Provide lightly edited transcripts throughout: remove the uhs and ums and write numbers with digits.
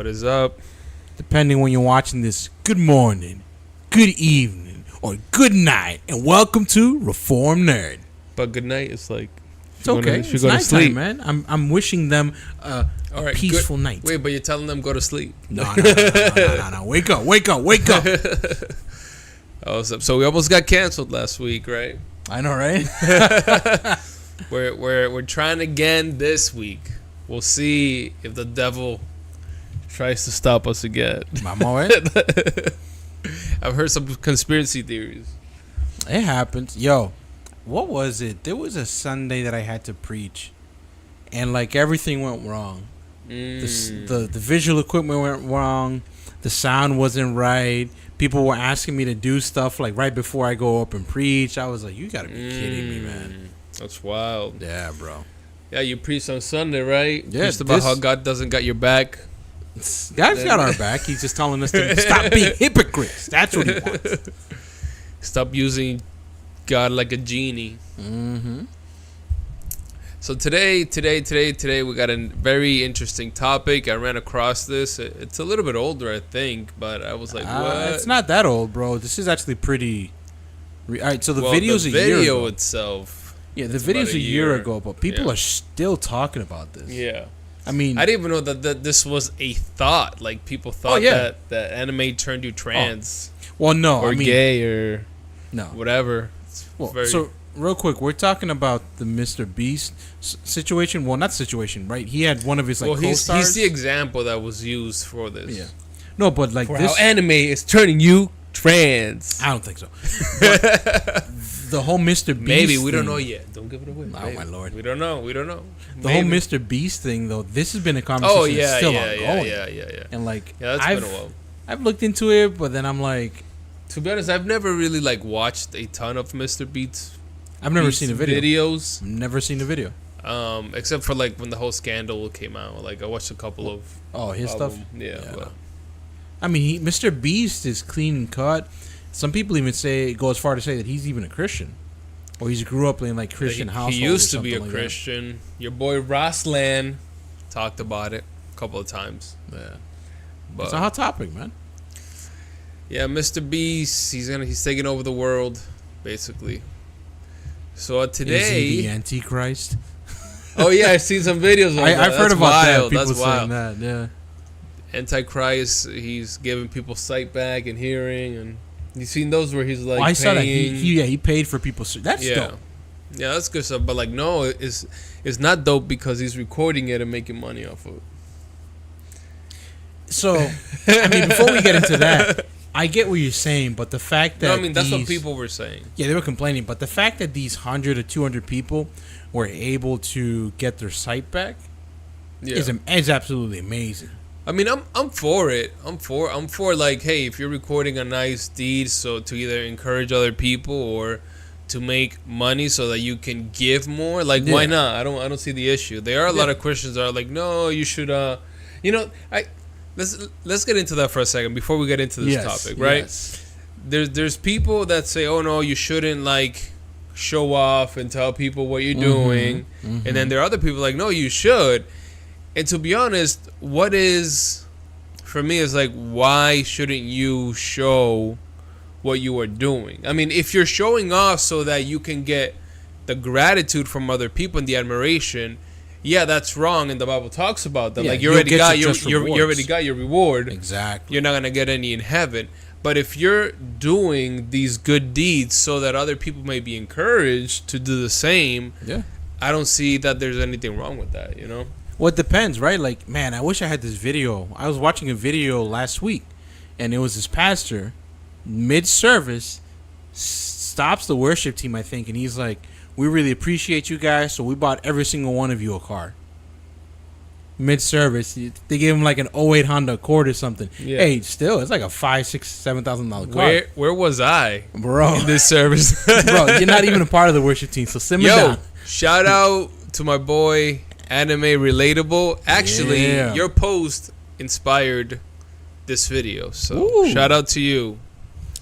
What is up? Depending when you're watching this, good morning, good evening, or good night, and welcome to Reform Nerd. But good night is like... It's okay. It's nighttime, man. I'm wishing them a peaceful night. Wait, but you're telling them go to sleep. No. Wake up. Oh, so we almost got canceled last week, right? I know, right? We're trying again this week. We'll see if the devil tries to stop us again. Mama, I've heard some conspiracy theories. It happens. Yo, what was it? There was a Sunday that I had to preach, and like everything went wrong. The visual equipment went wrong. The sound wasn't right. People were asking me to do stuff like right before I go up and preach. I was like, you gotta be kidding me, man. That's wild. Yeah, bro. Yeah, you preached on Sunday, right? Yeah. Preached about how God doesn't got your back. God's got our back. He's just telling us to stop being hypocrites. That's what he wants. Stop using God like a genie. Mm-hmm. So today we got a very interesting topic. I ran across this. It's a little bit older, I think, but I was like, what? It's not that old, bro. This is actually pretty... All right, so the video's a year ago. The video itself... Yeah, the video's a year ago, but people are still talking about this. Yeah. I mean... I didn't even know that this was a thought. Like, people thought that anime turned you trans. Well, no, or gay or... No. Whatever. So, real quick, we're talking about the Mr. Beast situation. Well, not situation, right? He had one of his, co-stars. He's the example that was used for this. Yeah. No, but, like, for this... how anime is turning you trans. I don't think so. But the whole Mr. Beast maybe. We thing, don't know yet. Don't give it away. Oh, my Lord. We don't know. The whole Mr. Beast thing, though, this has been a conversation that's still ongoing. Yeah. And, like, that's been a while. I've looked into it, but then I'm like... To be honest, I've never really, like, watched a ton of Mr. Beast. I've never seen a video. Videos. Never seen a video. Except for, like, when the whole scandal came out. Like, I watched a couple of... Oh, his stuff? Yeah. But. I mean, Mr. Beast is clean and cut. Some people even go as far to say that he's even a Christian. Or he grew up in, like, Christian household. He used to be a Christian. Your boy Roslan talked about it a couple of times. Yeah. But it's a hot topic, man. Yeah, Mr. Beast, he's taking over the world, basically. So today... Is he the Antichrist? Oh, yeah, I've seen some videos of that. I've heard about that. People saying that, yeah. Antichrist, he's giving people sight back and hearing, and you seen those where he's like, I saw that he paid for people. That's dope. Yeah, that's good stuff. But like, no, it's not dope because he's recording it and making money off of it. So, I mean, before we get into that, I get what you're saying, but the fact that that's what people were saying. Yeah, they were complaining, but the fact that these 100 or 200 people were able to get their sight back is absolutely amazing. I mean, I'm for it. I'm for like, hey, if you're recording a nice deed, so to either encourage other people or to make money so that you can give more, like why not? I don't see the issue. There are a lot of Christians that are like, no, you should let's get into that for a second before we get into this topic, right? Yes. There's people that say, oh no, you shouldn't like show off and tell people what you're doing, and then there are other people like, no, you should. And to be honest, what is, for me, is like, why shouldn't you show what you are doing? I mean, if you're showing off so that you can get the gratitude from other people and the admiration, yeah, that's wrong. And the Bible talks about that. Like, you already got your reward. Exactly. You're not going to get any in heaven. But if you're doing these good deeds so that other people may be encouraged to do the same, I don't see that there's anything wrong with that, you know? Well, it depends, right? Like, man, I wish I had this video. I was watching a video last week, and it was this pastor, mid-service, stops the worship team, I think, and he's like, we really appreciate you guys, so we bought every single one of you a car. Mid-service. They gave him like an 08 Honda Accord or something. Yeah. Hey, still, it's like a $5,000, $6,000, $7,000 car. Where was I, bro, in this service? Bro, you're not even a part of the worship team, so simmer down. Shout out to my boy... Anime Relatable. Actually, your post inspired this video, so shout out to you.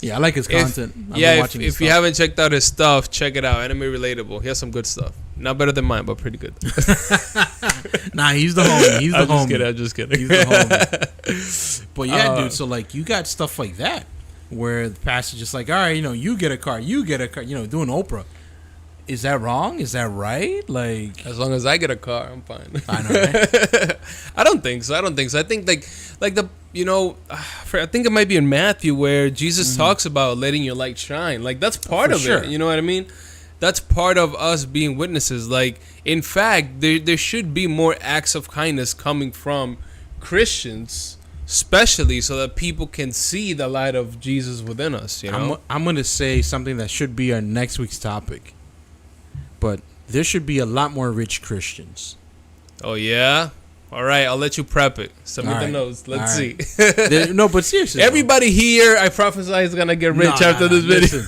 Yeah, I like his content. If you haven't checked out his stuff, check it out. Anime Relatable. He has some good stuff. Not better than mine, but pretty good. Nah, he's the homie. He's the homie. I'm just kidding. He's the homie. But yeah, dude. So like, you got stuff like that where the pastor's just like, all right, you get a car, doing Oprah. Is that wrong? Is that right? Like, as long as I get a car, I'm fine. I know, right? I don't think so. I think like the I think it might be in Matthew where Jesus talks about letting your light shine. Like that's part of it. You know what I mean? That's part of us being witnesses. Like, in fact, there should be more acts of kindness coming from Christians, especially so that people can see the light of Jesus within us. You know, I'm gonna say something that should be our next week's topic. But there should be a lot more rich Christians. Oh, yeah? All right, I'll let you prep it. Send me the notes. Let's see. No, but seriously. Everybody here, I prophesy, is going to get rich after this video.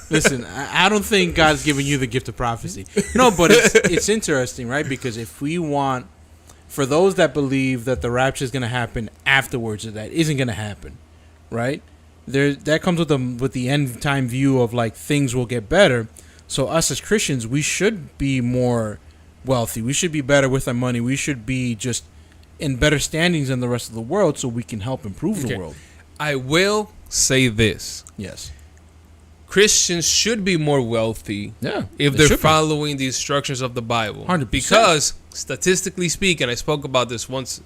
Listen, I don't think God's giving you the gift of prophecy. No, but it's interesting, right? Because if we want, for those that believe that the rapture is going to happen afterwards, that isn't going to happen, right? That comes with the end time view of like things will get better. So us as Christians, we should be more wealthy. We should be better with our money. We should be just in better standings than the rest of the world so we can help improve the world. I will say this. Yes. Christians should be more wealthy if they're following the instructions of the Bible. 100%. Because statistically speaking, I spoke about this once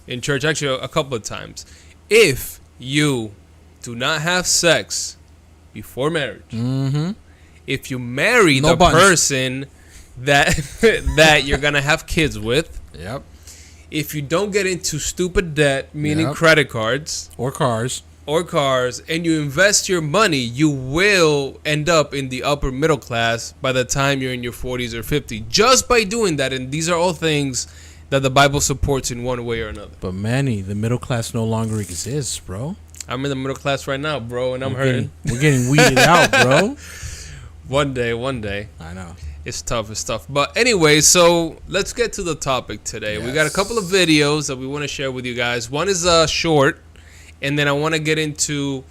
in church, actually a couple of times. If you do not have sex before marriage, if you marry the person that you're gonna have kids with, if you don't get into stupid debt, meaning credit cards or cars, and you invest your money, you will end up in the upper middle class by the time you're in your 40s or 50s. Just by doing that, and these are all things that the Bible supports in one way or another. But Manny, the middle class no longer exists, bro. I'm in the middle class right now, bro, and I'm hurting. We're getting weeded out, bro. One day. I know. It's tough. But anyway, so let's get to the topic today. Yes. We got a couple of videos that we want to share with you guys. One is short, and then I want to get into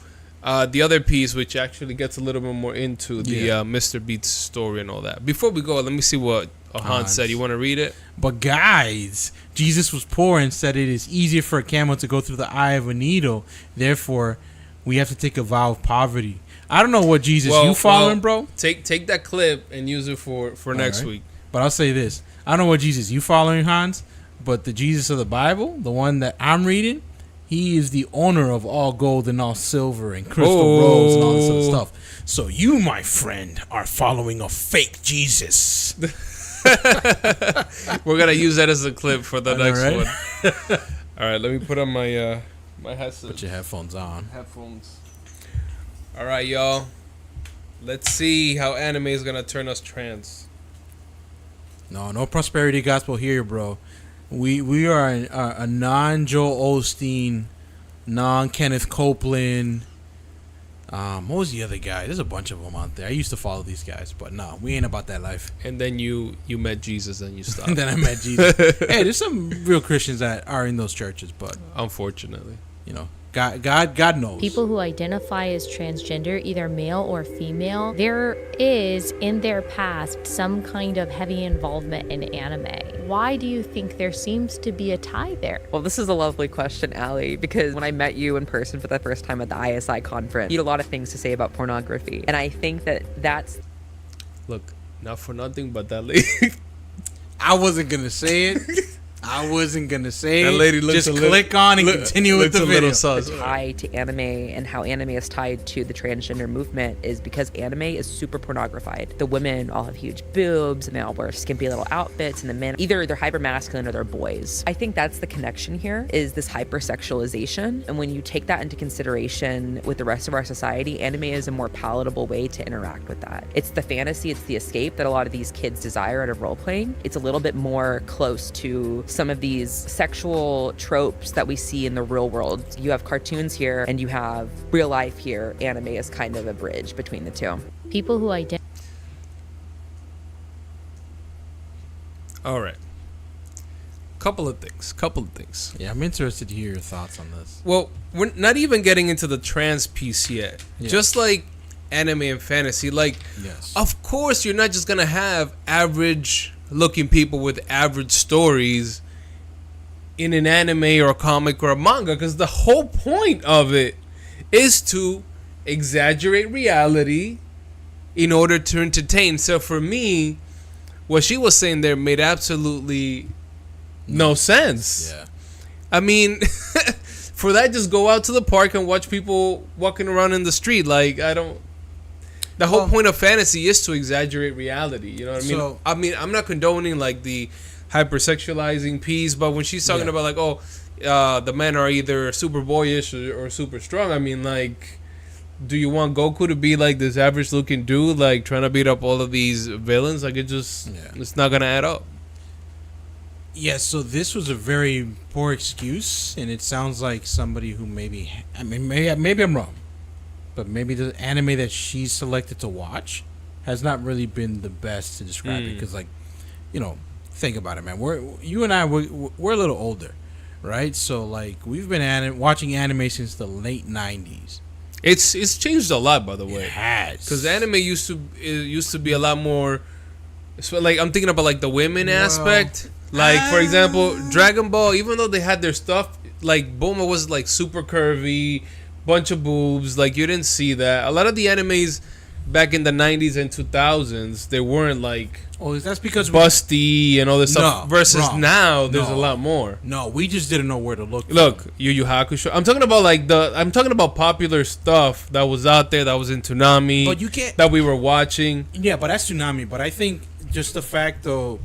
the other piece, which actually gets a little bit more into the Mr. Beats story and all that. Before we go, let me see what Hans said. You want to read it? But guys, Jesus was poor and said it is easier for a camel to go through the eye of a needle. Therefore, we have to take a vow of poverty. I don't know what Jesus you following, bro. Take that clip and use it for next week. But I'll say this. I don't know what Jesus you following, Hans, but the Jesus of the Bible, the one that I'm reading, he is the owner of all gold and all silver and crystal rolls and all this other stuff. So you, my friend, are following a fake Jesus. We're going to use that as a clip for the next one. All right, let me put on my my headset. Put your headphones on. All right, y'all. Let's see how anime is going to turn us trans. No prosperity gospel here, bro. We are a non-Joel Osteen, non-Kenneth Copeland. What was the other guy? There's a bunch of them out there. I used to follow these guys, but no, we ain't about that life. And then you met Jesus and you stopped. And then I met Jesus. Hey, there's some real Christians that are in those churches, but unfortunately, God knows. People who identify as transgender, either male or female, there is in their past some kind of heavy involvement in anime. Why do you think there seems to be a tie there? Well, this is a lovely question, Allie, because when I met you in person for the first time at the ISI conference, you had a lot of things to say about pornography. And I think that's... Look, not for nothing, but that lady... I wasn't going to say it. That lady looks just click on and continue with the video. The tie to anime and how anime is tied to the transgender movement is because anime is super pornographied. The women all have huge boobs and they all wear skimpy little outfits, and the men, either they're hyper masculine or they're boys. I think that's the connection here, is this hypersexualization. And when you take that into consideration with the rest of our society, anime is a more palatable way to interact with that. It's the fantasy, it's the escape that a lot of these kids desire out of role playing. It's a little bit more close to some of these sexual tropes that we see in the real world. You have cartoons here and you have real life here. Anime is kind of a bridge between the two. People who identify... All right. Couple of things. Yeah, I'm interested to hear your thoughts on this. Well, we're not even getting into the trans piece yet. Yeah. Just like anime and fantasy. Like, Yes. of course, you're not just gonna have average-looking people with average stories in an anime or a comic or a manga, because the whole point of it is to exaggerate reality in order to entertain. So for me, what she was saying there made absolutely no sense. Yeah. I mean, for that, just go out to the park and watch people walking around in the street. Like, I don't. The whole point of fantasy is to exaggerate reality. You know what I mean? So- I mean, I'm not condoning like the hypersexualizing piece, but when she's talking about like, the men are either super boyish or super strong. I mean, like, do you want Goku to be like this average-looking dude, like trying to beat up all of these villains? Like, it's not gonna add up. Yeah, so this was a very poor excuse, and it sounds like somebody who maybe I'm wrong, but maybe the anime that she selected to watch has not really been the best to describe it, because, like, you know, think about it, man. We're a little older, right? So, like, we've been watching anime since the late 90s. It's changed a lot, by the way. It has, Because anime used to be a lot more. So, like, I'm thinking about like the women aspect. Like, for example, Dragon Ball. Even though they had their stuff, like Bulma was like super curvy, bunch of boobs. Like, you didn't see that. A lot of the animes back in the 90s and 2000s, they weren't like that's because busty and all this stuff. Versus wrong. now, there's a No. lot more. No, we just didn't know where to look. Look, Yu Yu Hakusho. I'm talking about I'm talking about popular stuff that was out there, that was in Toonami, But you can't. that we were watching. Yeah, but that's Tsunami. But I think just the fact, though,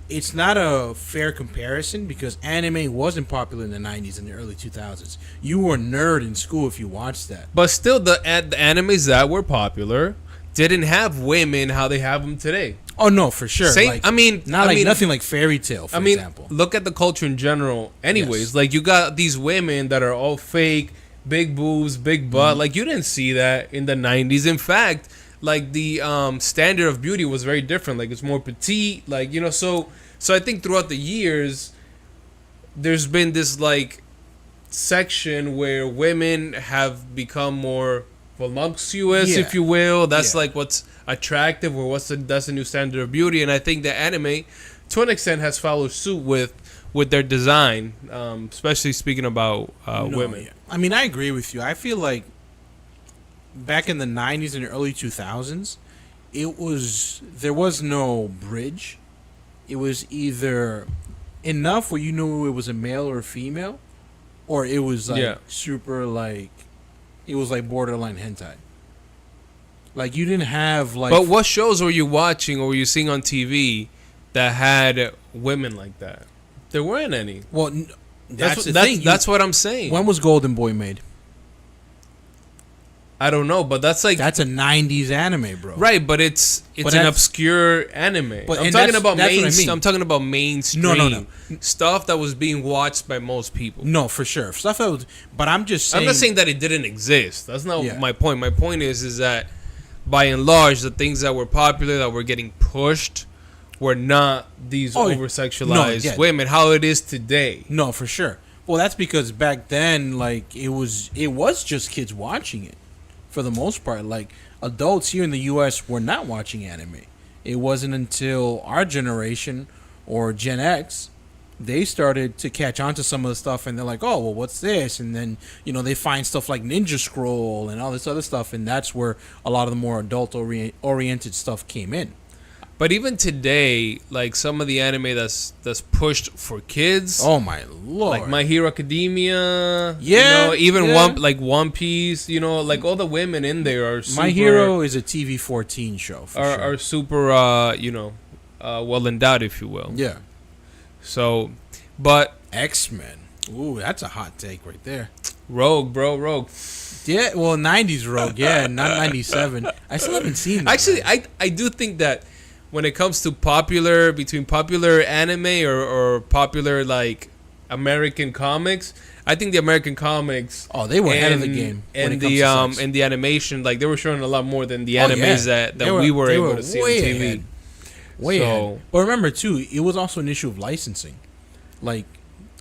it's not a fair comparison because anime wasn't popular in the 90s and the early 2000s. You were a nerd in school if you watched that. But still, the animes that were popular didn't have women how they have them today. Oh, no, for sure. Same. Like, I mean, nothing like Fairy Tale, for example. look at the culture in general. Anyways, Yes. like, you got these women that are all fake, big boobs, big butt. Like, you didn't see that in the 90s. In fact, like, the standard of beauty was very different. Like, it's more petite. Like, you know, so I think throughout the years, there's been this like section where women have become more voluptuous, Yeah. if you will. That's Yeah. like what's attractive, or that's the new standard of beauty. And I think the anime, to an extent, has followed suit with their design, especially speaking about women. Yeah. I mean, I agree with you. I feel like back in the 90s and early 2000s, there was no bridge. It was either enough where you knew it was a male or a female, or it was like super like, it was like borderline hentai. Like, you didn't have like. But what shows were you watching or were you seeing on TV that had women like that? There weren't any. Well, that's the that's, thing. That's what I'm saying. When was Golden Boy made? I don't know, but that's like That's a 90s anime, bro. right, but it's But an that's- obscure anime. But- I'm and talking that's about what I mean. I'm talking about mainstream No. stuff that was being watched by most people. No, for sure. Stuff that was, but I'm just saying. I'm not saying that it didn't exist. That's not Yeah. my point. My point is that by and large, the things that were popular, that were getting pushed, were not these over-sexualized women. How it is today. No, for sure. Well, that's because back then, like, it was just kids watching it, for the most part. Like, adults here in the U.S. were not watching anime. It wasn't until our generation or Gen X, they started to catch on to some of the stuff, and they're like, oh, well, what's this? And then, you know, they find stuff like Ninja Scroll and all this other stuff, and that's where a lot of the more adult-oriented stuff came in. But even today, like some of the anime that's pushed for kids, Oh, my Lord. like My Hero Academia, Yeah, you know, even yeah. One Piece, you know, like all the women in there are super, My Hero is a TV-14 show, for sure. are super, well endowed, if you will. Yeah. So, but X-Men. Ooh, that's a hot take right there. Rogue. Yeah, well, 90s Rogue, yeah, not 97. I still haven't seen that. Actually, I do think that when it comes to popular anime or popular like American comics, I think the American comics they were ahead of the game. And the animation, like they were showing a lot more than the animes that we were able to see on TV. Ahead. Way ahead. But remember too, it was also an issue of licensing. Like,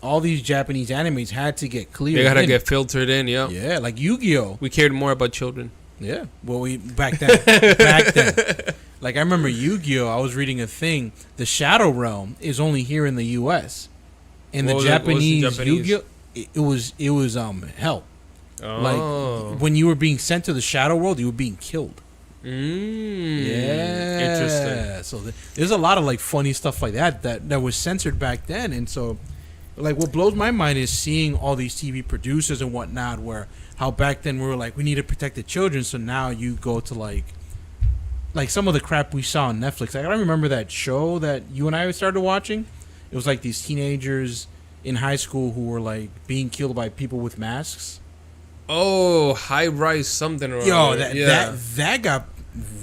all these Japanese animes had to get cleared. They gotta get filtered in, Yeah, like Yu-Gi-Oh. We cared more about children. Yeah. Well, back then. Like I remember Yu-Gi-Oh. I was reading a thing. The Shadow Realm is only here in the U.S. In the Japanese Yu-Gi-Oh, it was hell. Oh. Like when you were being sent to the Shadow World, you were being killed. Yeah. Interesting. So there's a lot of like funny stuff like that was censored back then, and so like what blows my mind is seeing all these TV producers and whatnot, where how back then we were like we need to protect the children, so now you go to like some of the crap we saw on Netflix. Like, I remember that show that you and I started watching. It was like these teenagers in high school who were like being killed by people with masks. Oh, high rise something or Yo, other. that got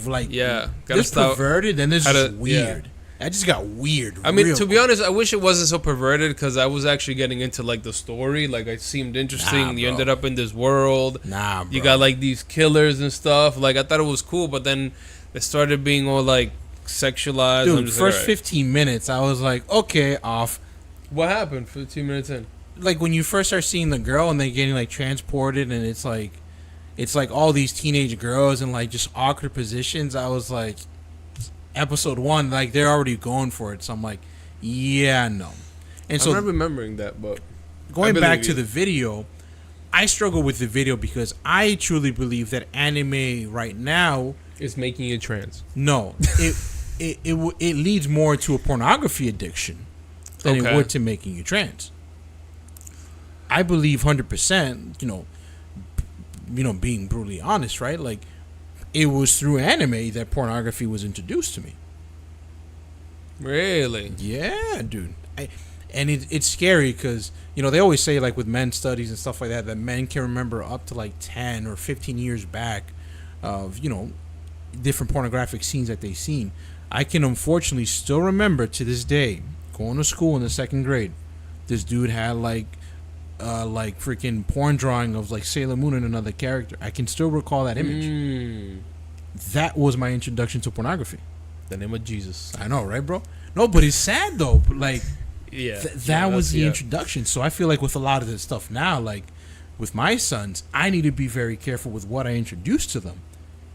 like this stop. perverted and this is weird. Yeah. That just got weird. I mean, to be honest, I wish it wasn't so perverted because I was actually getting into like the story. Like, it seemed interesting. You ended up in this world. Nah, bro. You got like these killers and stuff. Like, I thought it was cool, but then it started being all like sexualized. Dude, first 15 minutes, I was like, okay, off. What happened 15 minutes in? Like when you first start seeing the girl and they getting like transported and it's like all these teenage girls in like just awkward positions. I was like, episode 1, like they're already going for it. So I'm like, yeah, no. And so I'm not remembering that, but going back to the video, I struggle with the video because I truly believe that anime right now is making you trans. No, it leads more to a pornography addiction than it would to making you trans. I believe 100%. You know, being brutally honest, right? Like, it was through anime that pornography was introduced to me. Really? Yeah, dude. And it's scary because, you know, they always say, like, with men's studies and stuff like that men can remember up to, like, 10 or 15 years back of, you know, different pornographic scenes that they've seen. I can unfortunately still remember to this day, going to school in the 2nd grade, this dude had, like freaking porn drawing of like Sailor Moon and another character. I can still recall that image. That was my introduction to pornography. The name of Jesus. I know, right, bro? No, but it's sad though. But like, that was the introduction. So I feel like with a lot of this stuff now, like with my sons, I need to be very careful with what I introduce to them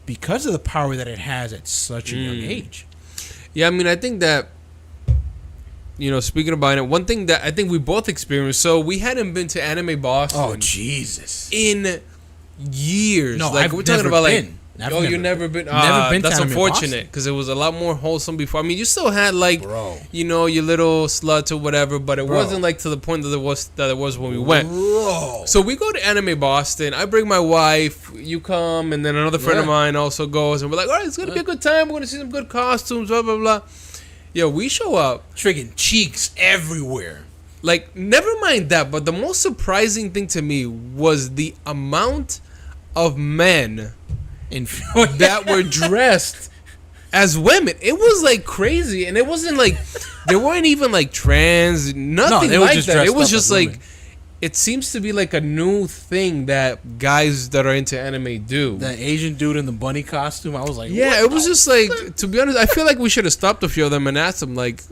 because of the power that it has at such a young age. Yeah, I mean, I think that, you know, speaking about it, one thing that I think we both experienced, so we hadn't been to Anime Boston. Oh, Jesus. In years. No, like, I've we're talking never about been. Like, oh, you've never been? Never been to that's Anime unfortunate because it was a lot more wholesome before. I mean, you still had like, you know, your little sluts or whatever, but it wasn't like to the point that it was when we went. So we go to Anime Boston. I bring my wife. You come, and then another friend of mine also goes, and we're like, all right, it's gonna be a good time. We're gonna see some good costumes. Blah blah blah. Yo, we show up. Friggin' cheeks everywhere. Like, never mind that, but the most surprising thing to me was the amount of men that were dressed as women. It was like crazy, and it wasn't like they weren't even like trans, nothing like that. It was just like women. It seems to be like a new thing that guys that are into anime do. The Asian dude in the bunny costume, I was like, yeah, it was just like, to be honest, I feel like we should have stopped a few of them and asked them like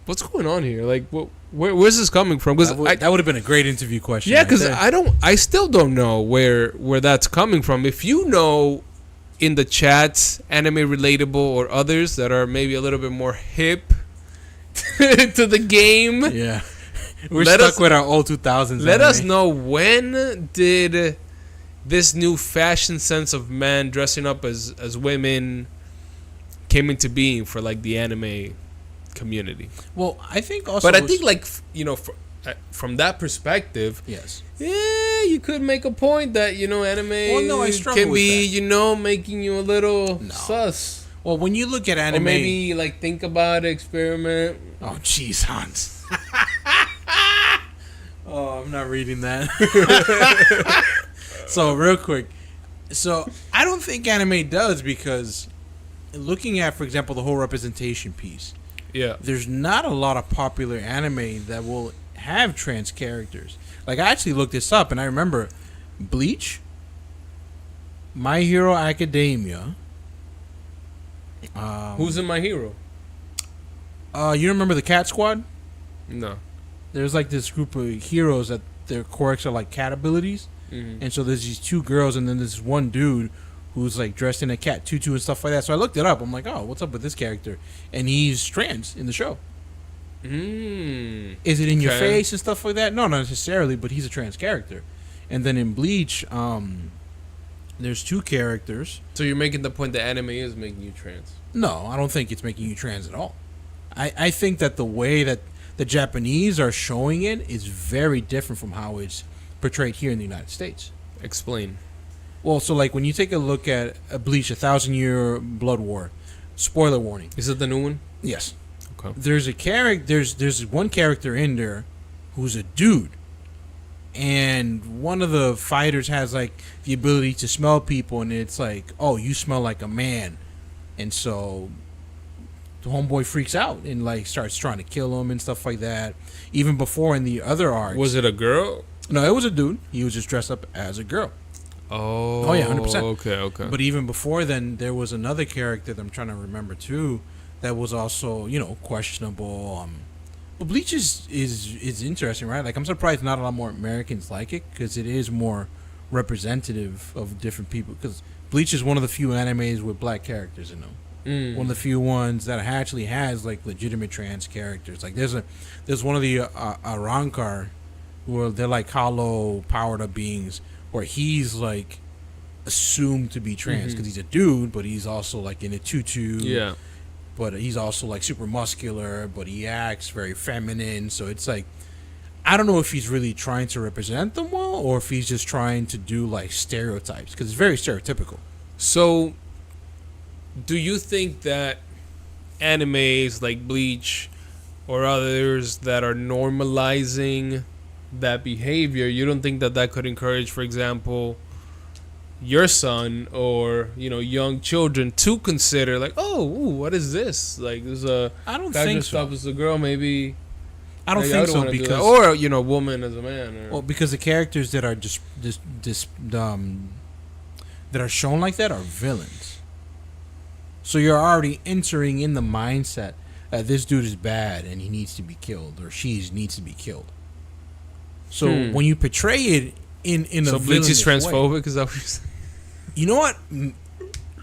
what's going on here? Like, where's this coming from? Because that would have been a great interview question. Yeah, because I still don't know where that's coming from. If you know in the chats, anime relatable or others that are maybe a little bit more hip to the game, yeah. We're stuck with our old 2000s. Let us know, when did this new fashion sense of men dressing up as women came into being for like the anime community? Well, I think also, but I think like, you know, from that perspective, yes, yeah, you could make a point that, you know, anime can be, you know, making you a little sus. Well, when you look at anime, or maybe like think about it, experiment. Oh, jeez, Hans. Oh, I'm not reading that. So, real quick. So, I don't think anime does, because looking at, for example, the whole representation piece, there's not a lot of popular anime that will have trans characters. Like, I actually looked this up, and I remember Bleach, My Hero Academia. Who's in My Hero? You remember the Cat Squad? No. There's like this group of heroes that their quirks are like cat abilities. Mm-hmm. And so there's these 2 girls and then there's one dude who's like dressed in a cat tutu and stuff like that. So I looked it up. I'm like, oh, what's up with this character? And he's trans in the show. Is it in your face and stuff like that? No, not necessarily, but he's a trans character. And then in Bleach, there's 2 characters. So you're making the point that anime is making you trans? No, I don't think it's making you trans at all. I think that the way that the Japanese are showing it is very different from how it's portrayed here in the United States. Explain. Well, so like when you take a look at Bleach, 1,000-Year Blood War, spoiler warning. Is it the new one? Yes. Okay. There's a character. There's one character in there who's a dude, and one of the fighters has like the ability to smell people, and it's like, oh, you smell like a man, and so the homeboy freaks out and like starts trying to kill him and stuff like that. Even before in the other arcs. Was it a girl? No, it was a dude. He was just dressed up as a girl. Oh yeah, 100%. Okay. But even before then, there was another character that I'm trying to remember too, that was also, you know, questionable. But Bleach is interesting, right? Like, I'm surprised not a lot more Americans like it, because it is more representative of different people. Because Bleach is one of the few animes with black characters in them. One of the few ones that actually has like legitimate trans characters. Like there's one of the Arankar, where they're like hollow powered up beings, where he's like assumed to be trans because he's a dude, but he's also like in a tutu. Yeah. But he's also like super muscular, but he acts very feminine. So it's like, I don't know if he's really trying to represent them well, or if he's just trying to do like stereotypes, because it's very stereotypical. So, do you think that animes like Bleach or others that are normalizing that behavior, you don't think that that could encourage, for example, your son or, you know, young children to consider like, oh, ooh, what is this? Like, there's a I don't guy think dressed so. up as a girl, maybe. I don't maybe think would so, wanna do that. because or, you know, woman as a man. Or, well, because the characters that are that are shown like that are villains. So you're already entering in the mindset that this dude is bad and he needs to be killed, or she needs to be killed. So when you portray it in a so Bleach is villainous transphobic, way, is that what you're saying? you know what?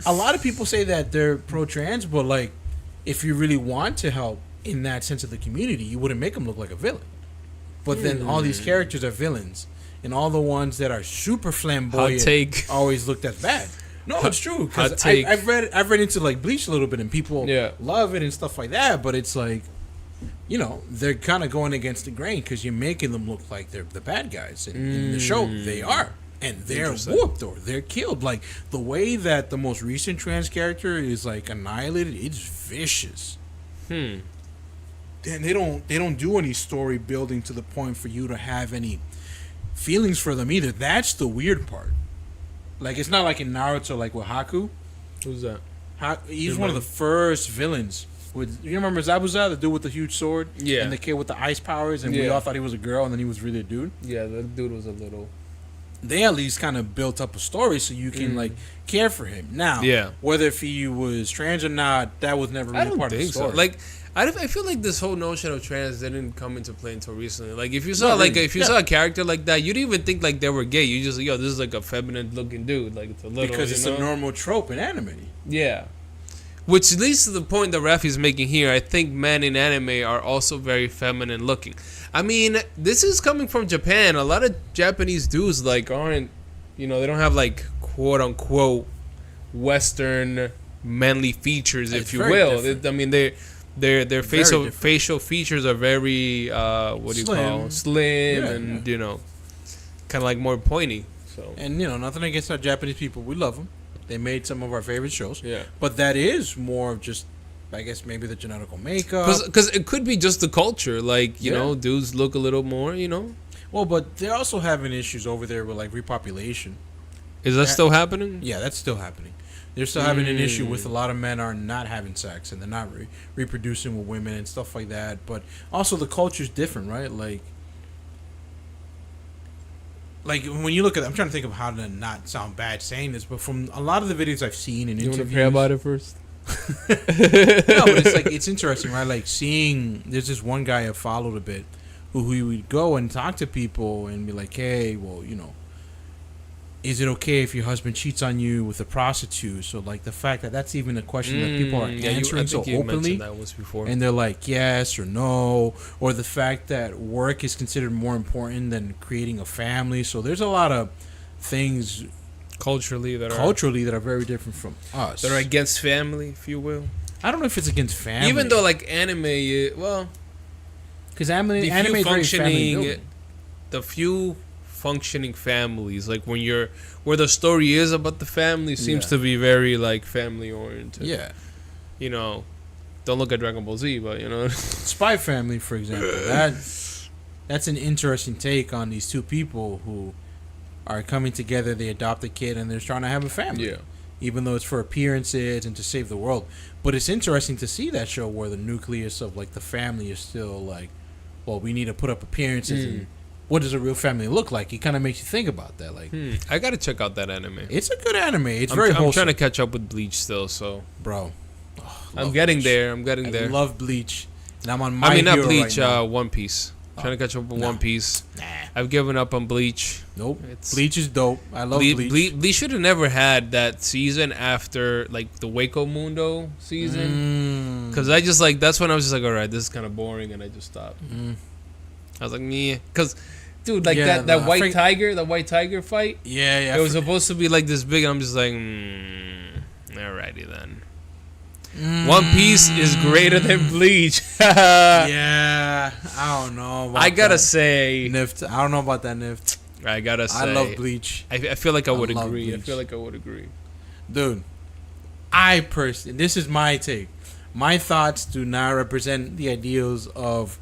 A lot of people say that they're pro-trans, but like, if you really want to help in that sense of the community, you wouldn't make them look like a villain. But then all these characters are villains, and all the ones that are super flamboyant always looked as bad. No, it's true, because I've read into like Bleach a little bit, and people love it and stuff like that. But it's like, you know, they're kind of going against the grain because you're making them look like they're the bad guys. And in the show, they are, and they're whooped or they're killed. Like the way that the most recent trans character is like annihilated, it's vicious. And they don't do any story building to the point for you to have any feelings for them either. That's the weird part. Like, it's not like in Naruto, like with Haku. Who's that? He's one of the first villains. You remember Zabuza, the dude with the huge sword? Yeah. And the kid with the ice powers, and we all thought he was a girl, and then he was really a dude? Yeah, the dude was a little... They at least kind of built up a story so you can, like, care for him. Now, whether if he was trans or not, that was never really part of the story. So. Like, I feel like this whole notion of trans didn't come into play until recently. Like, if you saw saw a character like that, you didn't even think like they were gay. You just this is like a feminine looking dude. Like, it's a little, because it's a normal trope in anime. Yeah, which leads to the point that Rafi's making here. I think men in anime are also very feminine looking. I mean, this is coming from Japan. A lot of Japanese dudes like aren't, they don't have like quote unquote Western manly featers, if you will. I mean, their facial features are very slim and kind of like more pointy. So, and nothing against our Japanese people, we love them. They made some of our favorite shows. Yeah, but that is more of just, I guess, maybe the genetical makeup. Because it could be just the culture. Like, dudes look a little more, Well, but they're also having issues over there with like repopulation. Is that still happening? Yeah, that's still happening. They're still having an issue with a lot of men are not having sex and they're not reproducing with women and stuff like that. But also the culture's different, right? Like when you look at, I'm trying to think of how to not sound bad saying this, but from a lot of the videos I've seen and interviews. You want to pray about it first? No, but it's like, it's interesting, right? Like seeing, there's this one guy I followed a bit who he would go and talk to people and be like, hey, well, is it okay if your husband cheats on you with a prostitute? So like the fact that that's even a question that people are answering so openly, that once before. and they're like yes or no, or the fact that work is considered more important than creating a family. So there's a lot of things culturally that are very different from us. That are against family, if you will. I don't know if it's against family, Even though like anime, because anime is very family building. The few functioning families, like where the story is about the family, seems to be very like family oriented. Yeah, don't look at Dragon Ball Z, but Spy Family, for example. That's an interesting take on these two people who are coming together. They adopt a kid and they're trying to have a family. Yeah. Even though it's for appearances and to save the world. But it's interesting to see that show where the nucleus of like the family is still like, well, we need to put up appearances and what does a real family look like? It kind of makes you think about that. Like, I gotta check out that anime. It's a good anime. It's very wholesome. I'm trying to catch up with Bleach still, so bro. I'm getting there. I love Bleach, and I'm on my. not Hero Bleach. right now. One Piece. Trying to catch up with One Piece. I've given up on Bleach. Nope. Bleach is dope. I love Bleach. Bleach should have never had that season after like the Waco Mundo season, because I just like that's when I was just like, all right, this is kind of boring, and I just stopped. I was like, yeah, because dude, like that white tiger fight. Yeah. It was supposed to be like this big, and I'm just like, alrighty then. One Piece is greater than Bleach. Yeah, I don't know. I gotta say, Nift. I don't know about that, Nift. I gotta say, I love Bleach. I feel like I would agree. Bleach. I feel like I would agree, dude. I personally, this is my take. My thoughts do not represent the ideals of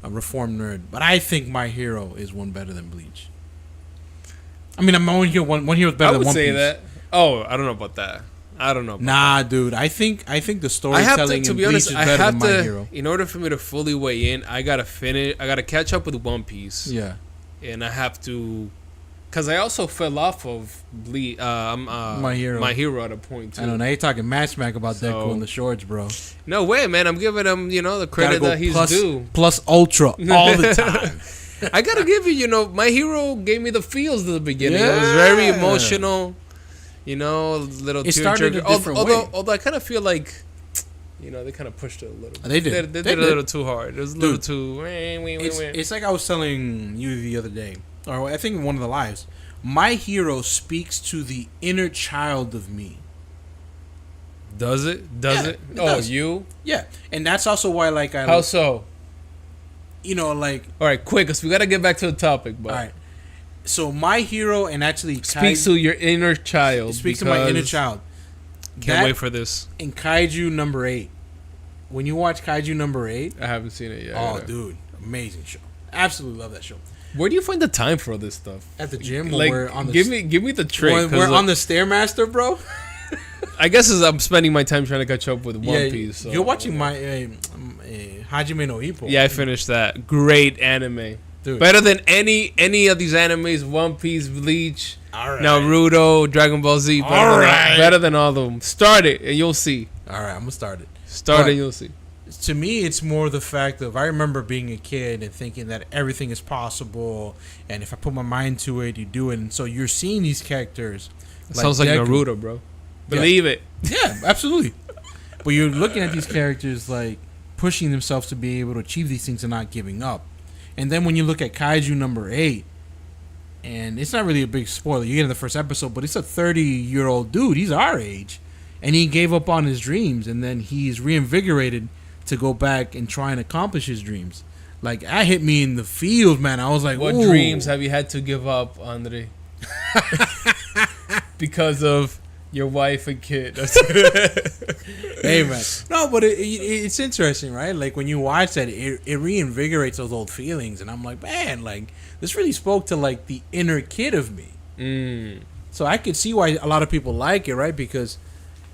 a reformed nerd, but I think My Hero is one better than Bleach. I mean, I'm one hero is better than One Piece. I would say that. Oh, I don't know about that. I don't know. Nah, dude. I think the storytelling in Bleach is better than My Hero. In order for me to fully weigh in, I gotta catch up with One Piece. Yeah. And I have to, cause I also fell off of My Hero at a point too. I know. Now you're talking mad smack about Deku in the shorts, bro. No way, man. I'm giving him, the credit that he's due. Plus ultra all the time. I gotta give you, My Hero gave me the feels at the beginning. Yeah. It was very emotional. Little it started a different way. Although I kind of feel like, they kind of pushed it a little. They did. They did a little too hard. It was a little too. It's like I was telling you the other day, or I think in one of the lives. My Hero speaks to the inner child of me. Does it? Does it? Does. You? Yeah, and that's also why, How so? All right, quick, cause we gotta get back to the topic. But all right. So My Hero and actually speaks to your inner child. It speaks to my inner child. Can't wait for this. In Kaiju number 8, when you watch Kaiju number 8, I haven't seen it yet. Oh, dude, amazing show! Absolutely love that show. Where do you find the time for all this stuff? At the gym. We're on the give me the trick. We're on the Stairmaster, bro. I guess I'm spending my time trying to catch up with One Piece. So. You're watching my Hajime no Ippo. Yeah, I finished that. Great anime. Dude. Better than any of these animes, One Piece, Bleach, all right. Naruto, Dragon Ball Z. Better than all of them. Start it and you'll see. All right, I'm gonna start it. Start it and you'll see. To me, it's more the fact of I remember being a kid and thinking that everything is possible, and if I put my mind to it, you do it. And so you're seeing these characters. Sounds like Naruto, bro. Believe it. Yeah, absolutely. But you're looking at these characters like pushing themselves to be able to achieve these things and not giving up. And then when you look at Kaiju number 8, and it's not really a big spoiler, you get in the first episode, but it's a 30-year-old dude. He's our age. And he gave up on his dreams, and then he's reinvigorated to go back and try and accomplish his dreams. Like, that hit me in the feels, man. I was like, what dreams have you had to give up, Andre? Because of your wife and kid. Hey, man. No, but it's interesting, right? Like, when you watch that, it reinvigorates those old feelings. And I'm like, man, like, this really spoke to, like, the inner kid of me. So I could see why a lot of people like it, right? Because,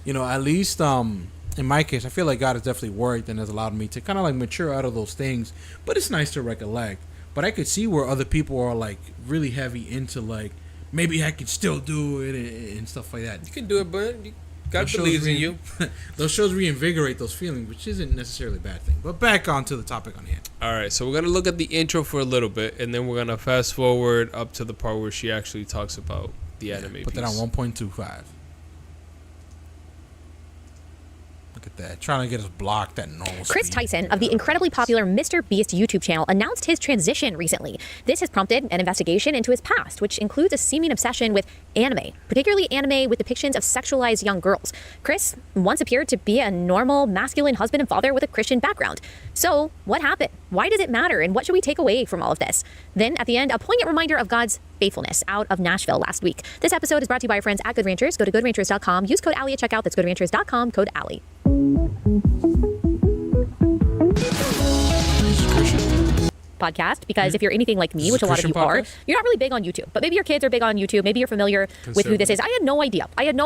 at least in my case, I feel like God has definitely worked and has allowed me to kind of, like, mature out of those things. But it's nice to recollect. But I could see where other people are, like, really heavy into, like, maybe I could still do it and stuff like that. You can do it, but God believes in you. Those shows reinvigorate those feelings, which isn't necessarily a bad thing. But back on to the topic on hand. All right, so we're going to look at the intro for a little bit, and then we're going to fast forward up to the part where she actually talks about the anime Put that on 1.25. Look at that. Trying to get us blocked at normal Chris speed. Tyson of the incredibly popular Mr. Beast YouTube channel announced his transition recently. This has prompted an investigation into his past, which includes a seeming obsession with anime, particularly anime with depictions of sexualized young girls. Chris once appeared to be a normal, masculine husband and father with a Christian background. So, what happened? Why does it matter? And what should we take away from all of this? Then, at the end, a poignant reminder of God's faithfulness out of Nashville last week. This episode is brought to you by our friends at Good Ranchers. Go to goodranchers.com. Use code Allie at checkout. That's goodranchers.com. Code Allie. Podcast, because if you're anything like me, which a lot of you are, you're not really big on YouTube, but maybe your kids are big on YouTube. Maybe you're familiar with who this is. I had no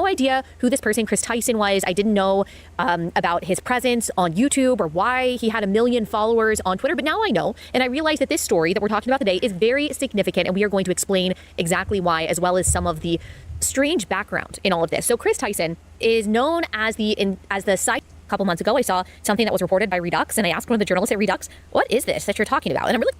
idea who this person Chris Tyson was. I didn't know about his presence on YouTube or why he had 1 million followers on Twitter, but now I know, and I realize that this story that we're talking about today is very significant, and we are going to explain exactly why, as well as some of the strange background in all of this. So Chris Tyson is known as the side. A couple months ago, I saw something that was reported by Redux, and I asked one of the journalists at Redux, what is this that you're talking about? And I'm really...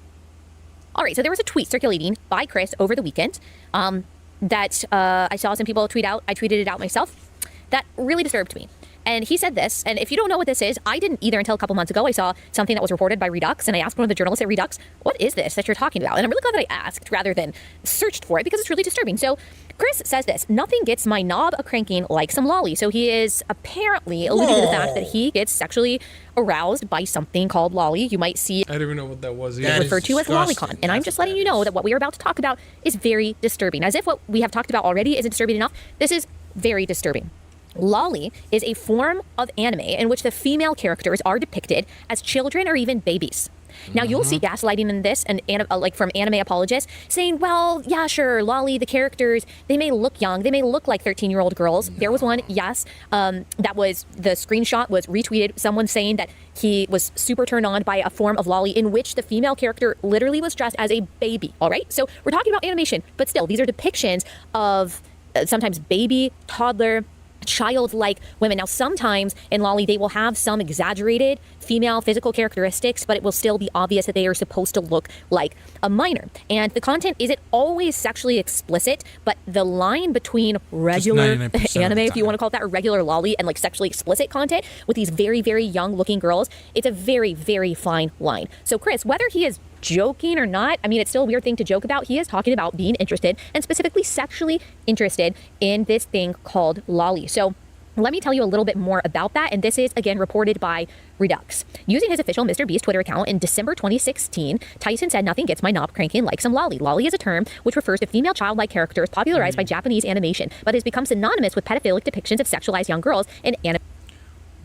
All right, so there was a tweet circulating by Chris over the weekend that I saw some people tweet out. I tweeted it out myself. That really disturbed me. And he said this, and if you don't know what this is, I didn't either until a couple months ago. I saw something that was reported by Redux, and I asked one of the journalists at Redux, what is this that you're talking about? And I'm really glad that I asked rather than searched for it, because it's really disturbing. So Chris says this, nothing gets my knob a-cranking like some lolly. So he is apparently alluding to the fact that he gets sexually aroused by something called lolly. You might see I didn't even know what that was. That referred to as lolicon. And I'm just letting you know that what we are about to talk about is very disturbing. As if what we have talked about already isn't disturbing enough, this is very disturbing. Lolly is a form of anime in which the female characters are depicted as children or even babies. Now, you'll see gaslighting in this, and like from anime apologists saying, well, yeah, sure, lolly, the characters, they may look young. They may look like 13-year-old girls. There was one, yes, that was, the screenshot was retweeted. Someone saying that he was super turned on by a form of lolly in which the female character literally was dressed as a baby, all right? So we're talking about animation, but still, these are depictions of sometimes baby, toddler, childlike women. Now, sometimes in lolly, they will have some exaggerated female physical characteristics, but it will still be obvious that they are supposed to look like a minor. And the content isn't always sexually explicit, but the line between regular anime, if you want to call it that, or regular lolly, and like sexually explicit content with these very, very young looking girls, it's a very, very fine line. So Chris, whether he is joking or not, I mean, it's still a weird thing to joke about. He is talking about being interested, and specifically sexually interested, in this thing called lolly. So let me tell you a little bit more about that, and this is, again, reported by Redux. Using his official Mr. Beast Twitter account in December 2016, Tyson said, nothing gets my knob cranking like some lolly. Lolly is a term which refers to female childlike characters popularized by Japanese animation, but has become synonymous with pedophilic depictions of sexualized young girls in anime.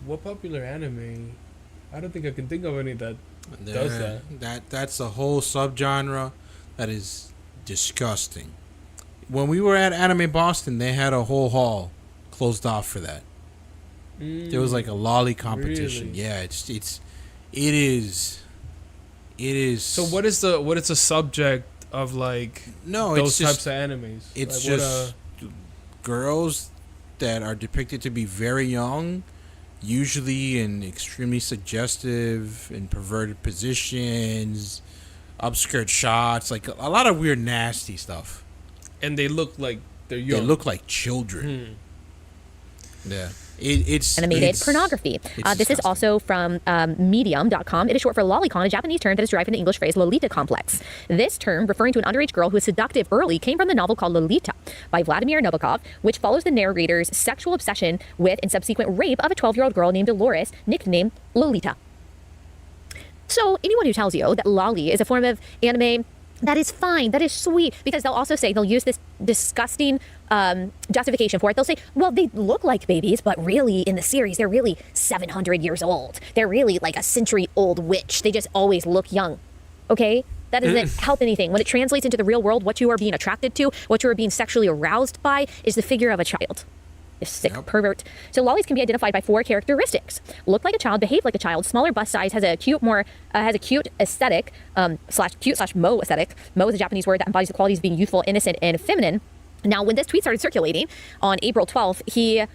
What popular anime? I don't think I can think of any that does that. That's a whole subgenre that is disgusting. When we were at Anime Boston, they had a whole hall closed off for that. There was like a lolly competition. Really? Yeah, it is. So what is the subject of like those types of animes? It's like, just girls that are depicted to be very young, usually in extremely suggestive and perverted positions, upskirt shots, like a lot of weird, nasty stuff. And they look like they're young. They look like children. Yeah. It's animated pornography. This is also from medium.com. It is short for lolicon, a Japanese term that is derived from the English phrase Lolita complex. This term, referring to an underage girl who is seductive early, came from the novel called Lolita by Vladimir Nabokov, which follows the narrator's sexual obsession with and subsequent rape of a 12-year-old girl named Dolores, nicknamed Lolita. So anyone who tells you that lolly is a form of anime, that is fine. That is sweet. Because they'll also say, they'll use this disgusting justification for it. They'll say, well, they look like babies, but really in the series, they're really 700 years old. They're really like a century-old witch. They just always look young. Okay? That doesn't help anything. When it translates into the real world, what you are being attracted to, what you are being sexually aroused by, is the figure of a child. A sick pervert. So lollies can be identified by 4 characteristics: look like a child, behave like a child, smaller bust size, has a cute aesthetic / mo aesthetic. Mo is a Japanese word that embodies the qualities of being youthful, innocent, and feminine. Now, when this tweet started circulating on April 12th, he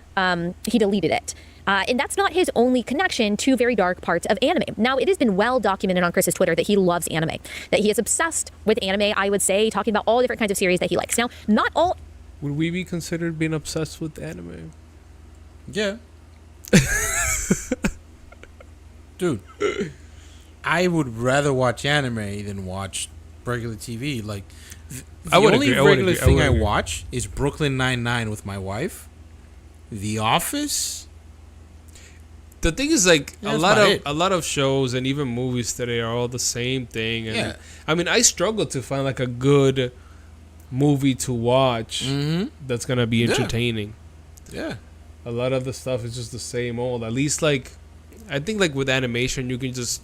deleted it. And that's not his only connection to very dark parts of anime. Now, it has been well documented on Chris's Twitter that he loves anime, that he is obsessed with anime, I would say, talking about all different kinds of series that he likes. Now, not all Would we be considered being obsessed with anime? Yeah. Dude, I would rather watch anime than watch regular TV. Like, the I would only agree, I would regular agree, I thing would I agree. watch is Brooklyn Nine-Nine with my wife, The Office. The thing is, like, Yeah, that's about it. a lot of shows and even movies today are all the same thing. And Yeah. I mean, I struggle to find like a good movie to watch Mm-hmm. that's gonna be Yeah. entertaining. Yeah. A lot of the stuff is just the same old. At least, like, I think like with animation, you can just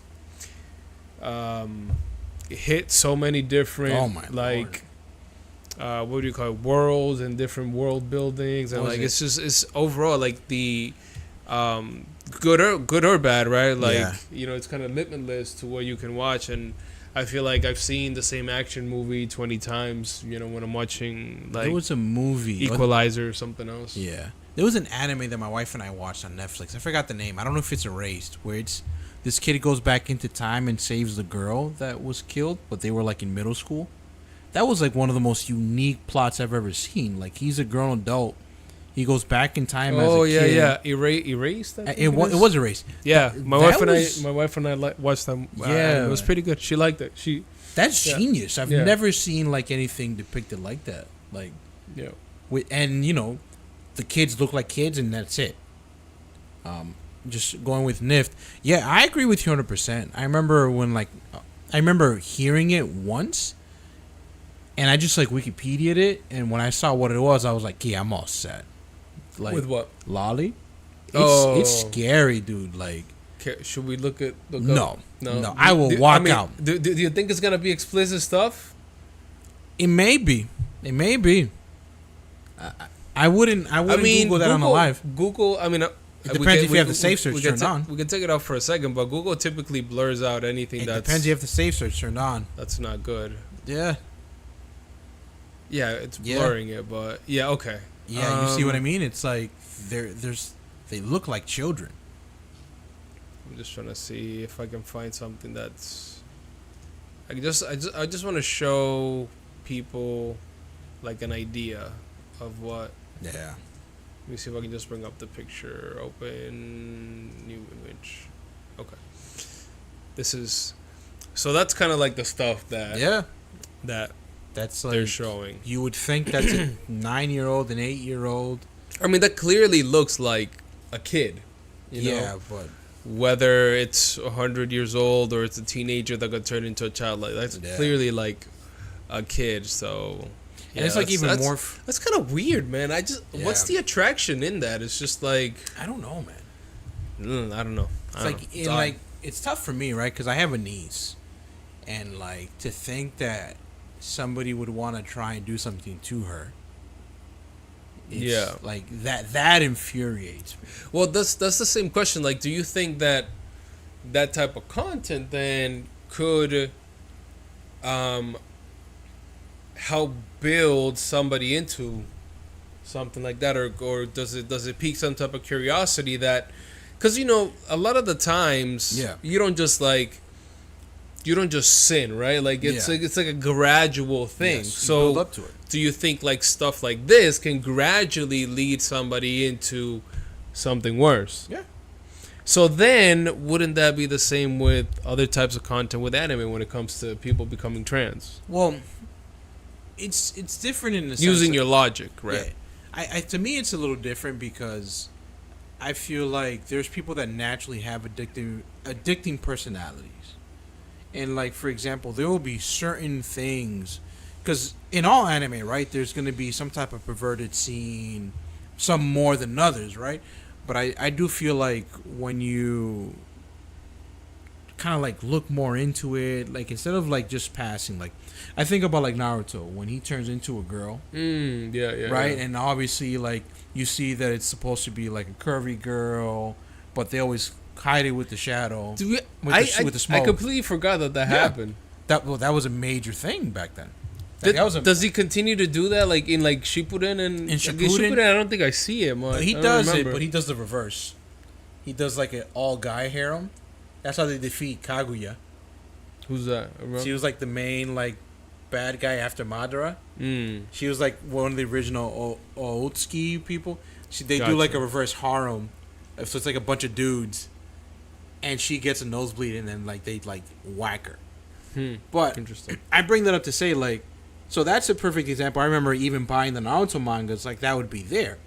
hit so many different Oh, my like what do you call it, worlds and different world buildings, and What was like it? it's just, it's overall like the good or bad, right? Like, Yeah. you know, it's kind of limitless to what you can watch. And I feel like I've seen the same action movie 20 times, you know, when I'm watching like There was a movie. Equalizer or something else. Yeah. There was an anime that my wife and I watched on Netflix. I forgot the name. I don't know if it's erased. Where it's this kid goes back into time and saves the girl that was killed, but they were like in middle school. That was like one of the most unique plots I've ever seen. Like, he's a grown adult. He goes back in time as a Oh yeah, kid. yeah. Erased. I think It was erased. Yeah, That- my that wife and was- my wife and I watched them. Yeah. It was pretty good. She liked it. She, That's Yeah. genius. I've Yeah. never seen like anything depicted like that. Like, you know, and you know, the kids look like kids, and that's it. Just going with NIFT. Yeah, I agree with you 100%. I remember I remember hearing it once, and I just like Wikipedia'd it, and when I saw what it was, I was like, yeah, I'm all set. Like, with what? Lolly? Oh. It's scary, dude. Like, Should we look up? No. I will walk out. Do you think it's gonna be explicit stuff? it may be. It may be. I wouldn't Google that on the live. Google. I mean, It depends if you have the safe search turned on. We can take it off for a second, but Google typically blurs out anything It that's depends if you have the safe search turned on. that's not good. Yeah. Yeah, it's Yeah. blurring it, but yeah, okay. Yeah, you see what I mean? It's like they look like children. I'm just trying to see if I can find something that's. I just want to show people like an idea of what. Yeah. Let me see if I can just bring up the picture. Open new image. Okay. This is. So that's kind of like the stuff that Yeah. that That's they're like showing. you would think that's a 9-year-old, an 8-year-old. I mean, that clearly looks like a kid. You Yeah, know? but Whether it's 100 years old or it's a teenager that got turned into a child, like that's Yeah. clearly like a kid. So, and it's like that's- even that's- more. That's kind of weird, man. What's Yeah. the attraction in that? It's just like I don't know, man. I don't know. It's like it's tough for me, right? Because I have a niece, and like to think that somebody would want to try and do something to her. Yeah. like that infuriates me. Well, that's the same question. Like, do you think that that type of content then could help build somebody into something like that, or does it pique some type of curiosity that, because you know a lot of the times Yeah. you don't just sin, right? Like it's Yeah. it's like a gradual thing. Yes, you So build up to it. do you think like stuff like this can gradually lead somebody into something worse? Yeah. So then, wouldn't that be the same with other types of content with anime when it comes to people becoming trans? Well, it's different in the sense Using of- your logic, right? Yeah. I to me it's a little different because I feel like there's people that naturally have addicting personalities, and like for example, there will be certain things, because in all anime, right, there's going to be some type of perverted scene, some more than others, right? But I do feel like when you kind of like look more into it, like instead of like just passing, like I think about like Naruto when he turns into a girl, Yeah. right? Yeah. And obviously, like you see that it's supposed to be like a curvy girl, but they always hide it with the shadow. Do we, With the I smoke. completely forgot that Yeah. happened. That was a major thing back then. Like, that was a, Does he continue to do that, like in like Shippuden and In Shippuden? I don't think I see it much. he I don't does it, remember. but he does the reverse. He does like an all guy harem. That's how they defeat Kaguya. Who's that? She was like the main like bad guy after Madara. She was like one of the original Ootsuki people. They do like a reverse harem, so it's like a bunch of dudes, and she gets a nosebleed, and then like they like whack her. But Interesting. I bring that up to say like, so that's a perfect example. I remember even buying the Naruto mangas, like that would be there.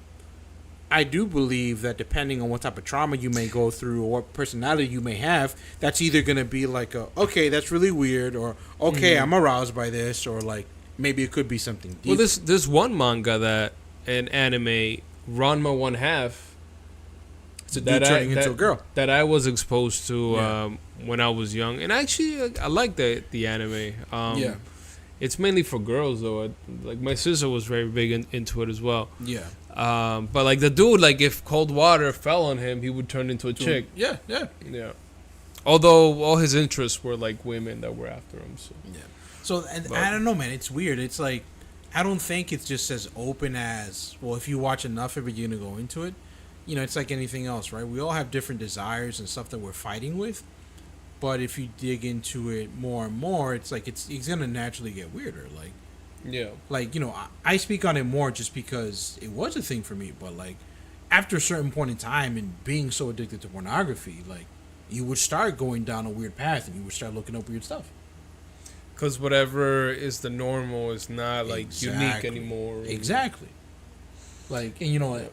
I do believe that depending on what type of trauma you may go through or what personality you may have, that's either going to be like okay, that's really weird, or okay, I'm aroused by this, or like maybe it could be something deep. Well, there's one manga that an anime, Ranma 1/2. It's a dude turning into a girl that I was exposed to when I was young, and actually I like the anime. It's mainly for girls though. Like my sister was very big into it as well. Yeah. But like the dude, like if cold water fell on him, he would turn into a chick. Yeah. Although all his interests were like women that were after him. So. Yeah. So I don't know, man. It's weird. It's like I don't think it's just as open as if you watch enough of it, you're gonna go into it. You know, it's like anything else, right? We all have different desires and stuff that we're fighting with. But if you dig into it more and more, it's like it's gonna naturally get weirder. Like I speak on it more just because it was a thing for me. But like after a certain point in time and being so addicted to pornography, like you would start going down a weird path and you would start looking up weird stuff. Because whatever is the normal is not like unique anymore. Exactly. Like, and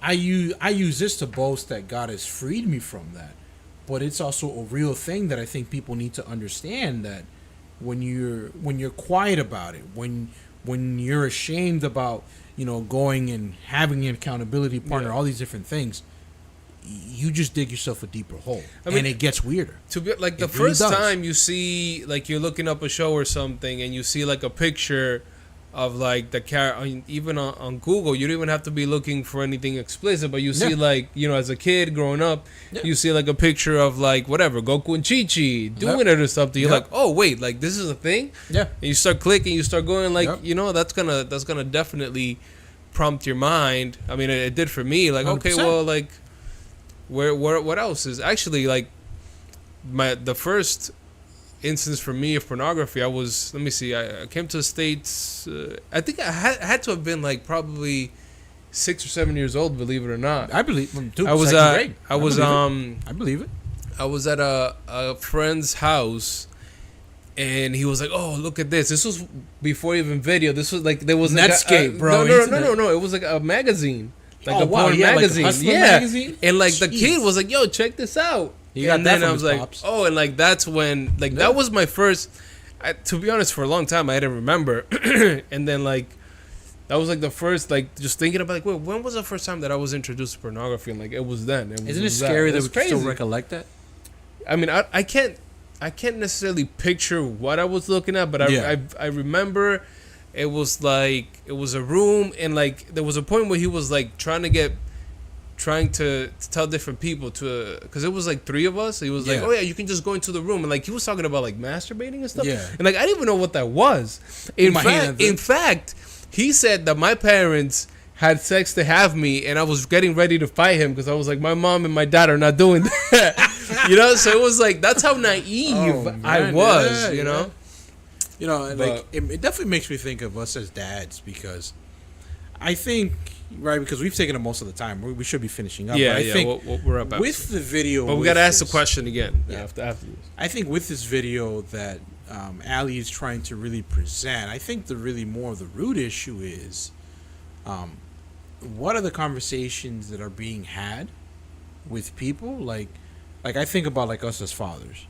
I use this to boast that God has freed me from that. But it's also a real thing that I think people need to understand, that when you're quiet about it, when you're ashamed about going and having an accountability partner, all these different things, you just dig yourself a deeper hole, and it gets weirder. To be like the first time you see, like you're looking up a show or something, and you see like a picture of like the character, even on Google, you don't even have to be looking for anything explicit, but you see like as a kid growing up, you see like a picture of like whatever Goku and Chi-Chi doing it or something. You're like, oh wait, like this is a thing. And you start clicking, you start going like that's gonna definitely prompt your mind. I mean, it did for me. Like 100%. Okay, well, like where what else is actually like the first instance for me of pornography. I came to the States, I think I had to have been like probably 6 or 7 years old, believe it or not. I believe dude, I was I believe it. I was at a friend's house, and he was like, oh, look at this. This was before even video. This was like there was Netscape, bro. No, it was like a magazine, like a porn magazine. Like a magazine? And like the kid was like, yo, check this out. And then I was like, pops. Oh, and like that's when like that was my first. To be honest, for a long time I didn't remember, and then like that was like the first, like just thinking about like, wait, when was the first time that I was introduced to pornography? And like it was then. Isn't it scary that we can still recollect that? I mean, I can't necessarily picture what I was looking at, but I remember it was like it was a room, and like there was a point where he was like trying to tell different people because it was like 3 of us. He was like, oh yeah, you can just go into the room, and like he was talking about like masturbating and stuff. And like I didn't even know what that was. In fact, he said that my parents had sex to have me, and I was getting ready to fight him because I was like, my mom and my dad are not doing that. So it was like that's how naive I was. Like it definitely makes me think of us as dads, because I think. Right, because we've taken it most of the time. We should be finishing up. Yeah, but I think we're up with the video. But we got to ask the question again after this. I think with this video that Ali is trying to really present, I think the really more of the root issue is what are the conversations that are being had with people? Like I think about like us as fathers.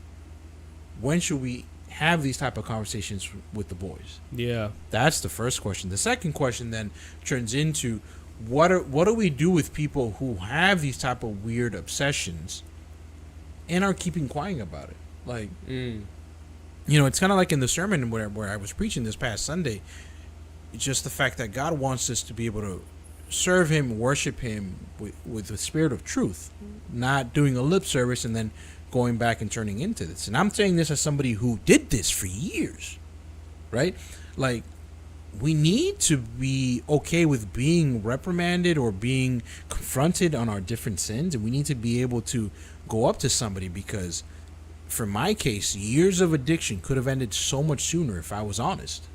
When should we have these type of conversations with the boys? Yeah. That's the first question. The second question then turns into what do we do with people who have these type of weird obsessions and are keeping quiet about it? Like, it's kind of like in the sermon where I was preaching this past Sunday. It's just the fact that God wants us to be able to serve Him, worship Him with the spirit of truth, not doing a lip service and then going back and turning into this. And I'm saying this as somebody who did this for years, right? Like, we need to be okay with being reprimanded or being confronted on our different sins, and we need to be able to go up to somebody, because for my case, years of addiction could have ended so much sooner if I was honest.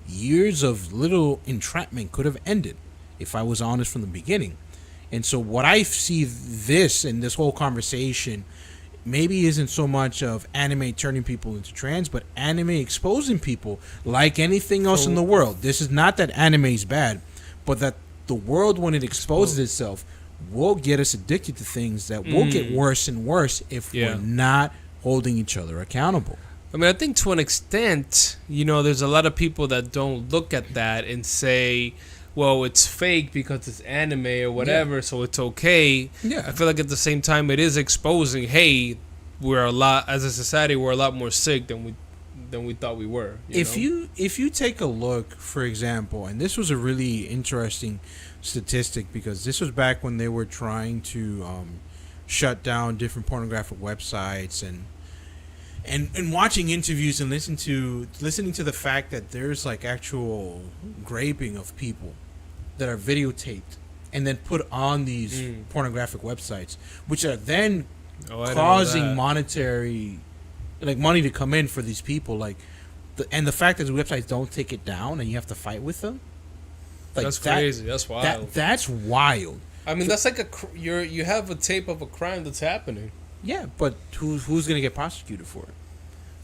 Years of little entrapment could have ended if I was honest from the beginning. And so what I see this and this whole conversation maybe isn't so much of anime turning people into trans, but anime exposing people like anything else in the world. This is not that anime is bad, but that the world, when it exposes itself, will get us addicted to things that will get worse and worse if we're not holding each other accountable. I mean, I think to an extent, there's a lot of people that don't look at that and say, well, it's fake because it's anime or whatever, so it's okay. Yeah. I feel like at the same time it is exposing, hey, as a society, we're a lot more sick than we thought we were. If you take a look, for example, and this was a really interesting statistic because this was back when they were trying to shut down different pornographic websites and watching interviews and listening to the fact that there's like actual graping of people that are videotaped and then put on these pornographic websites, which are then causing monetary, like money to come in for these people, and the fact that the websites don't take it down and you have to fight with them. Like that's crazy. That's wild. That's wild. I mean, that's like you have a tape of a crime that's happening. Yeah, but who's gonna get prosecuted for it?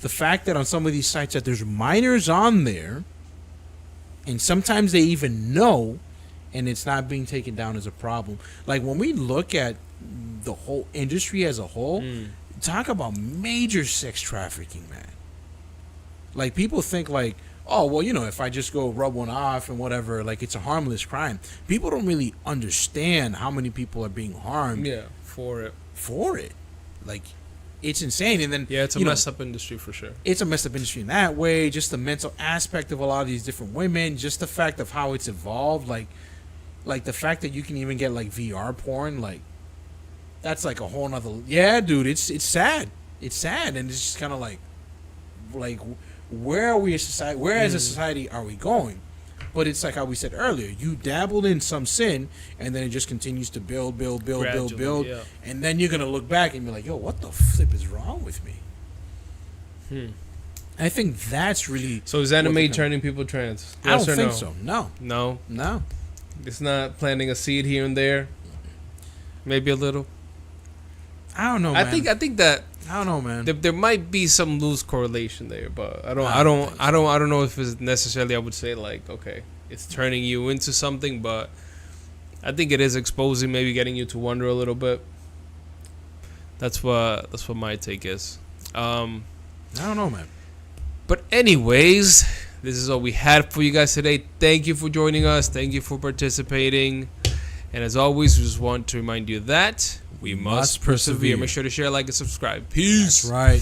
The fact that on some of these sites that there's minors on there, and sometimes they even know, and it's not being taken down as a problem. Like when we look at the whole industry as a whole, talk about major sex trafficking, man. Like people think like, oh well, if I just go rub one off and whatever, like it's a harmless crime. People don't really understand how many people are being harmed. Yeah, for it. Like, it's insane. And then it's a messed up industry for sure. It's a messed up industry in that way. Just the mental aspect of a lot of these different women. Just the fact of how it's evolved. Like the fact that you can even get like VR porn. Like, that's like a whole nother. Yeah, dude. It's sad. It's sad, and it's just kind of like where are we as society? Where as a society are we going? But it's like how we said earlier, you dabbled in some sin, and then it just continues to build, Gradually, and then you're going to look back and be like, yo, what the flip is wrong with me? I think that's really... So is anime turning people trans? I don't think so. No. No? It's not planting a seed here and there? Maybe a little? I don't know, man. I think that... I don't know, man. There might be some loose correlation there, but I don't know if it's necessarily. I would say like, okay, it's turning you into something, but I think it is exposing, maybe getting you to wonder a little bit. That's what my take is. I don't know, man. But anyways, this is all we had for you guys today. Thank you for joining us. Thank you for participating. And as always, we just want to remind you that we must persevere. Make sure to share, like, and subscribe. Peace. That's right.